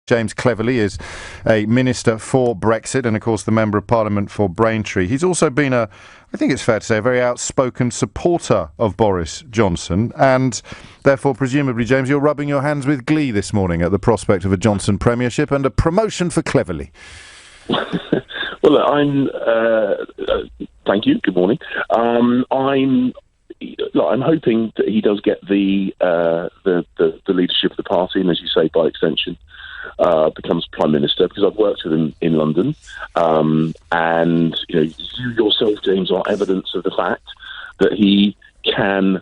James Cleverly is a minister for Brexit and, of course, the Member of Parliament for Braintree. He's also been I think it's fair to say, a very outspoken supporter of Boris Johnson. And therefore, presumably, James, you're rubbing your hands with glee this morning at the prospect of a Johnson premiership and a promotion for Cleverly. Well, thank you. Good morning. I'm hoping that he does get the leadership of the party, and as you say, by extension, becomes Prime Minister, because I've worked with him in London, and you yourself, James, are evidence of the fact that he can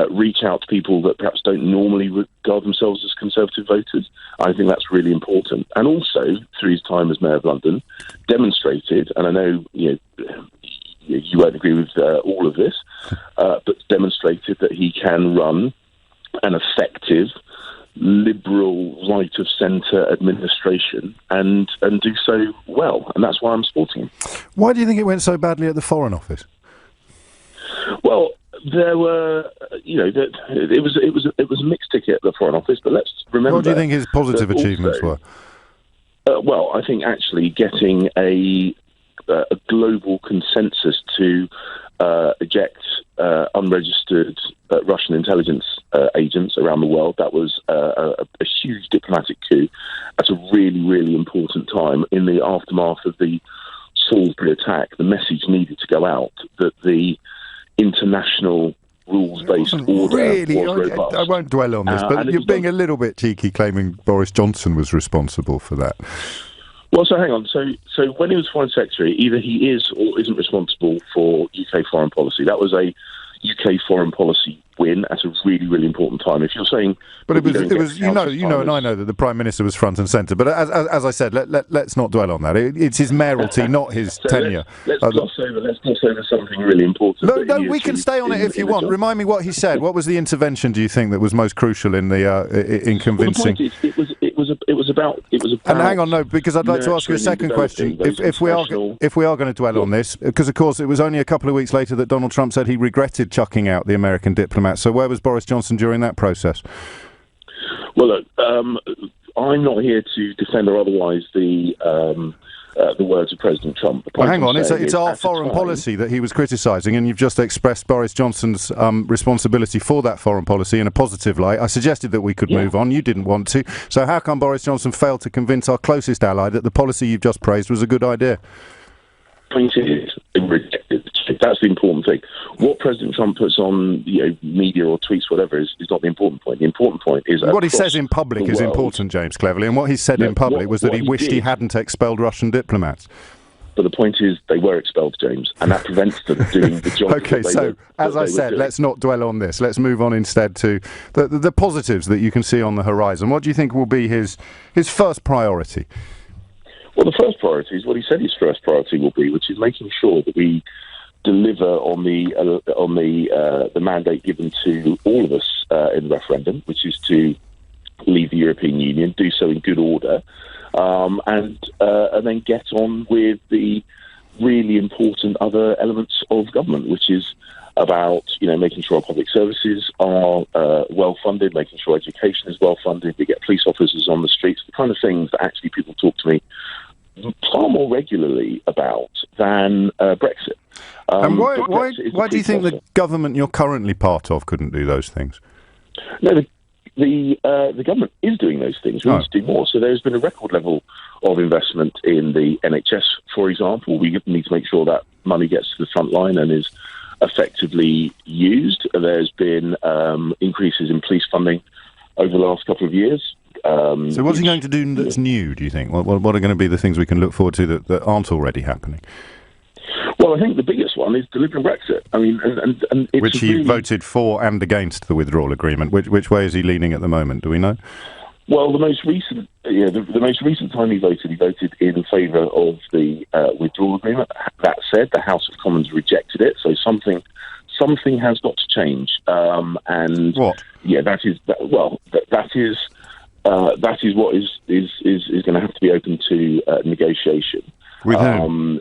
reach out to people that perhaps don't normally regard themselves as Conservative voters. I think that's really important, and also through his time as Mayor of London, demonstrated, and I know you won't agree with all of this, but demonstrated that he can run an effective liberal right-of-centre administration and do so well, and that's why I'm supporting him. Why do you think it went so badly at the Foreign Office? Well, there were, it was a mixed ticket at the Foreign Office, but let's remember. What do you think his positive achievements were? Well, I think actually getting a global consensus to eject unregistered Russian intelligence agents around the world. That was a huge diplomatic coup at a really, really important time in the aftermath of the Salisbury attack. The message needed to go out that the international rules-based order was robust. I won't dwell on this, but you're being a little bit cheeky claiming Boris Johnson was responsible for that. Well, so hang on. So when he was Foreign Secretary, either he is or isn't responsible for UK foreign policy. That was a UK foreign policy win at a really, really important time. If you're saying, but it was, and I know that the Prime Minister was front and centre. But as I said, let's not dwell on that. It's his mayoralty, not his tenure. Let's gloss over something really important. No, we can stay on it if you want. Remind me what he said. What was the intervention, do you think, that was most crucial in convincing? Well, the point is, it was about. And hang on, no, because I'd like to ask you a second question. If we are going to dwell on this, because of course it was only a couple of weeks later that Donald Trump said he regretted chucking out the American diplomat. So where was Boris Johnson during that process? Well, look, I'm not here to defend or otherwise the words of President Trump. Well, hang on, it's our foreign policy that he was criticising, and you've just expressed Boris Johnson's responsibility for that foreign policy in a positive light. I suggested that we could move on. You didn't want to. So how come Boris Johnson failed to convince our closest ally that the policy you've just praised was a good idea? Point is, rejected. That's the important thing. What President Trump puts on media or tweets, whatever, is not the important point. The important point is what he says in public is important, James Cleverly, and what he said in public was that he wished he hadn't expelled Russian diplomats. But the point is, they were expelled, James, and that prevents them doing the job. Okay, so as I said, let's not dwell on this. Let's move on instead to the positives that you can see on the horizon. What do you think will be his first priority? Well, the first priority is what he said his first priority will be, which is making sure that we deliver on the mandate given to all of us in the referendum, which is to leave the European Union, do so in good order, and then get on with the really important other elements of government, which is about making sure our public services are well funded, making sure education is well funded, we get police officers on the streets, the kind of things that actually people talk to me far more regularly about than Brexit. And why do you think the government you're currently part of couldn't do those things? No, the government is doing those things. We need to do more. So there's been a record level of investment in the NHS, for example. We need to make sure that money gets to the front line and is effectively used. There's been increases in police funding over the last couple of years. So what's he going to do that's new, do you think? What are going to be the things we can look forward to that aren't already happening? Well, I think the biggest one is delivering Brexit. I mean, and it's which he voted for and against the withdrawal agreement. Which way is he leaning at the moment? Do we know? Well, the most recent time he voted in favour of the withdrawal agreement. That said, the House of Commons rejected it. So something has got to change. And what? Yeah, that is what is going to have to be open to negotiation. With whom?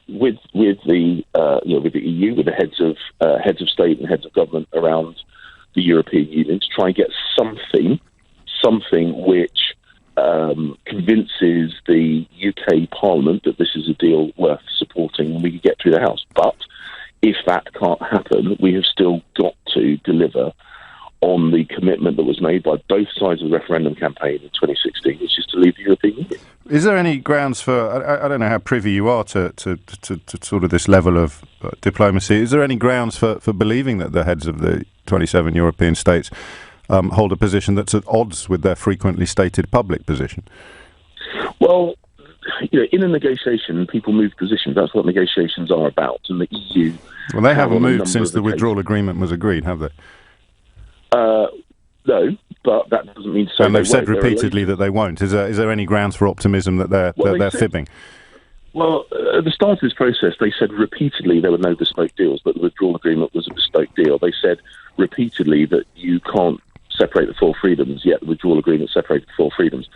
With the EU, with the heads of state and heads of government around the European Union, to try and get something which convinces the UK Parliament that this is a deal worth supporting and we can get through the House. But if that can't happen, we have still got to deliver on the commitment that was made by both sides of the referendum campaign in 2016, which is to leave the European Union. Is there any grounds for, I don't know how privy you are to sort of this level of diplomacy, is there any grounds for believing that the heads of the 27 European states hold a position that's at odds with their frequently stated public position? Well, in a negotiation, people move positions. That's what negotiations are about. And the EU... Well, they haven't moved since the withdrawal agreement was agreed, have they? No, but that doesn't mean to say. And they've said repeatedly that they won't. Is there any grounds for optimism that they're fibbing? Well, at the start of this process, they said repeatedly there were no bespoke deals, but the withdrawal agreement was a bespoke deal. They said repeatedly that you can't separate the four freedoms, yet the withdrawal agreement separated the four freedoms.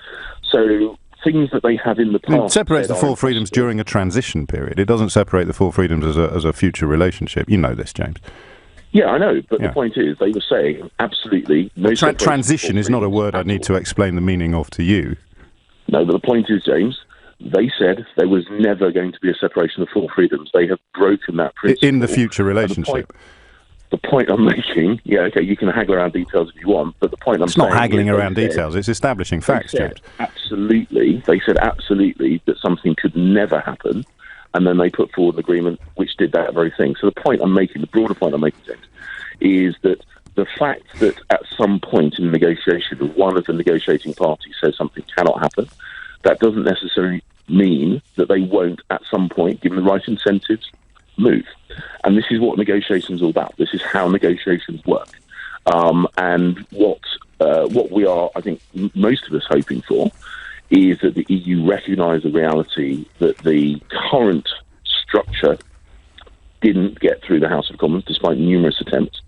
So things that they have in the past... It separates the four freedoms during a transition period. It doesn't separate the four freedoms as a future relationship. You know this, James. Yeah, I know, but the point is, they were saying absolutely no transition is not a word I need to explain the meaning of to you. No, but the point is, James, they said there was never going to be a separation of four freedoms. They have broken that principle. In the future relationship. The point I'm making, okay, you can haggle around details if you want, but the point I'm saying... It's not haggling around details, it's establishing facts, James. They said absolutely that something could never happen, and then they put forward an agreement which did that very thing. So the point I'm making, the broader point I'm making, James, is that the fact that at some point in the negotiation, one of the negotiating parties says something cannot happen, that doesn't necessarily mean that they won't at some point, given the right incentives, move. And this is what negotiations are all about. This is how negotiations work. And what we are, I think, most of us hoping for is that the EU recognise the reality that the current structure didn't get through the House of Commons despite numerous attempts,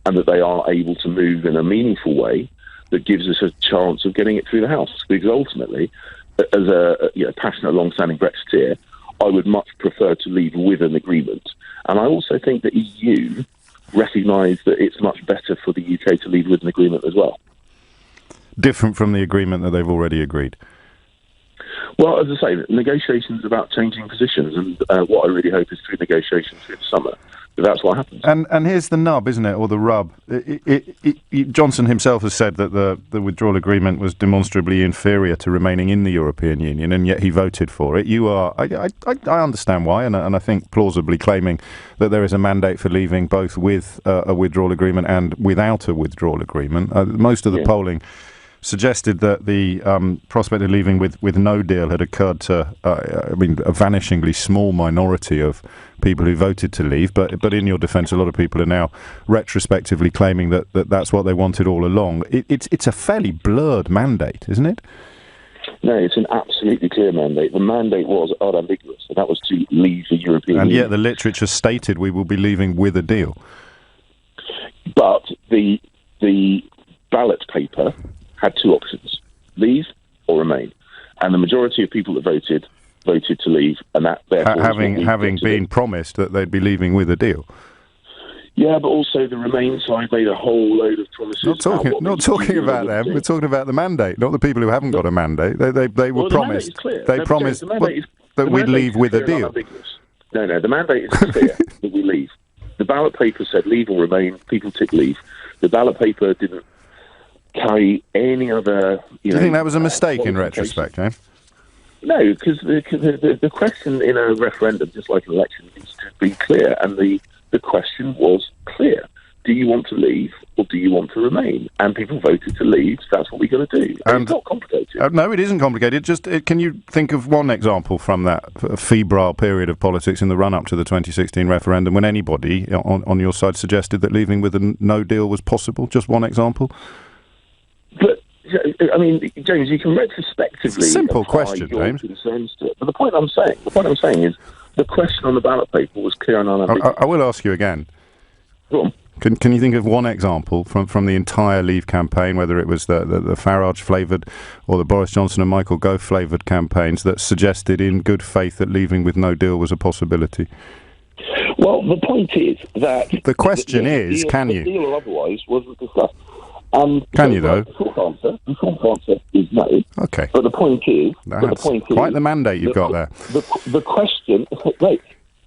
and that they are able to move in a meaningful way that gives us a chance of getting it through the House. Because ultimately, as a passionate, long-standing Brexiteer, I would much prefer to leave with an agreement. And I also think the EU recognise that it's much better for the UK to leave with an agreement as well. Different from the agreement that they've already agreed? Well, as I say, negotiations are about changing positions, and what I really hope is through negotiations through the summer. But that's what happens. And here's the nub, isn't it, or the rub? Johnson himself has said that the withdrawal agreement was demonstrably inferior to remaining in the European Union, and yet he voted for it. You are, I understand why, and I think plausibly claiming that there is a mandate for leaving both with a withdrawal agreement and without a withdrawal agreement. Most of the polling suggested that the prospect of leaving with no deal had occurred to, a vanishingly small minority of people who voted to leave. But in your defence, a lot of people are now retrospectively claiming that that's what they wanted all along. It's a fairly blurred mandate, isn't it? No, it's an absolutely clear mandate. The mandate was unambiguous, and that was to leave the European Union. And yet the literature stated we will be leaving with a deal. But the ballot paper had two options: leave or remain. And the majority of people that voted to leave, and that therefore having been promised that they'd be leaving with a deal. Yeah, but also the Remain side made a whole load of promises. Not talking about them. We're talking about the mandate, not the people who haven't got a mandate. They were promised. They promised that we'd leave with a deal. No, the mandate is clear that we leave. The ballot paper said leave or remain. People ticked leave. The ballot paper didn't carry any other... Do you think that was a mistake in retrospect, eh? No, because the question in a referendum, just like an election, needs to be clear. And the question was clear. Do you want to leave or do you want to remain? And people voted to leave, so that's what we're going to do. And it's not complicated. No, it isn't complicated. Can you think of one example from that febrile period of politics in the run-up to the 2016 referendum when anybody on your side suggested that leaving with a no deal was possible? Just one example? But, I mean, James, you can retrospectively simple question, James. Concerns to it. But the point I'm saying is the question on the ballot paper was clear and unambiguous. I will ask you again. Go on. Can you think of one example from the entire Leave campaign, whether it was the Farage-flavoured or the Boris Johnson and Michael Gove-flavoured campaigns, that suggested in good faith that leaving with no deal was a possibility? Well, the point is that... The question is, can you? The deal or otherwise wasn't discussed. Can you, though? The short answer is no. Okay. But the point is... That's quite the mandate you've got there. The question... Wait.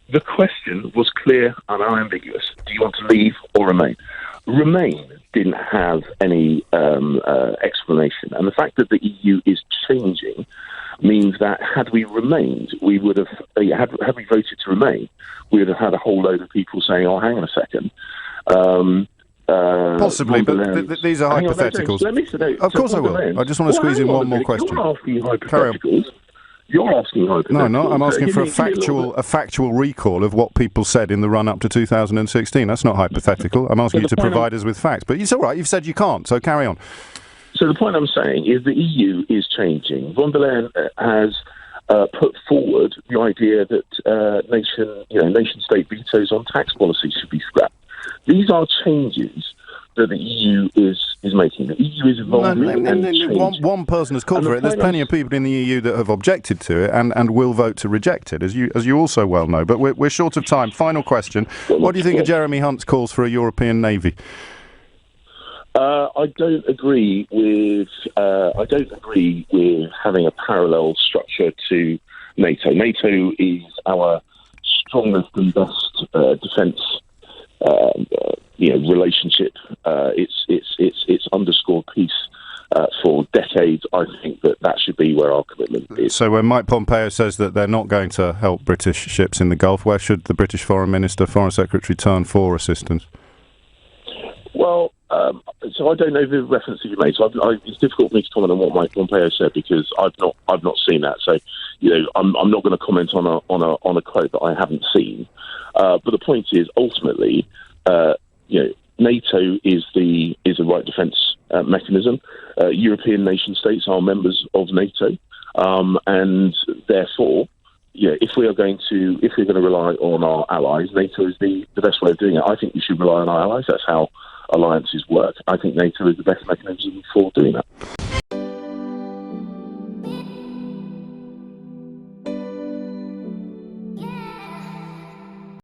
The question was clear and unambiguous. Do you want to leave or remain? Remain didn't have any explanation. And the fact that the EU is changing means that had we remained, we would have... Had we voted to remain, we would have had a whole load of people saying, oh, hang on a second... Possibly, but these are hypotheticals. Of course I will. I just want to squeeze in one more question. You're asking hypotheticals. You're asking hypotheticals. No, no, I'm asking for a factual recall of what people said in the run-up to 2016. That's not hypothetical. I'm asking you to provide us with facts. But it's all right, you've said you can't, so carry on. So the point I'm saying is the EU is changing. Von der Leyen has put forward the idea that nation-state vetoes on tax policy should be scrapped. These are changes that the EU is making. The EU is evolving and changing. One person has called for it. There's plenty of people in the EU that have objected to it and will vote to reject it, as you also well know. But we're short of time. Final question. What do you think of Jeremy Hunt's calls for a European Navy? I don't agree with having a parallel structure to NATO. NATO is our strongest and best defence relationship. It's underscored peace for decades. I think that should be where our commitment is. So when Mike Pompeo says that they're not going to help British ships in the Gulf, where should the British Foreign Secretary turn for assistance? Well, so I don't know the reference that you made. So it's difficult for me to comment on what Mike Pompeo said because I've not seen that. So I'm not going to comment on a quote that I haven't seen. But the point is, ultimately, NATO is the right defence mechanism. European nation states are members of NATO, and therefore, if we're going to rely on our allies, NATO is the best way of doing it. I think we should rely on our allies. That's how alliances work. I think NATO is the best mechanism for doing that.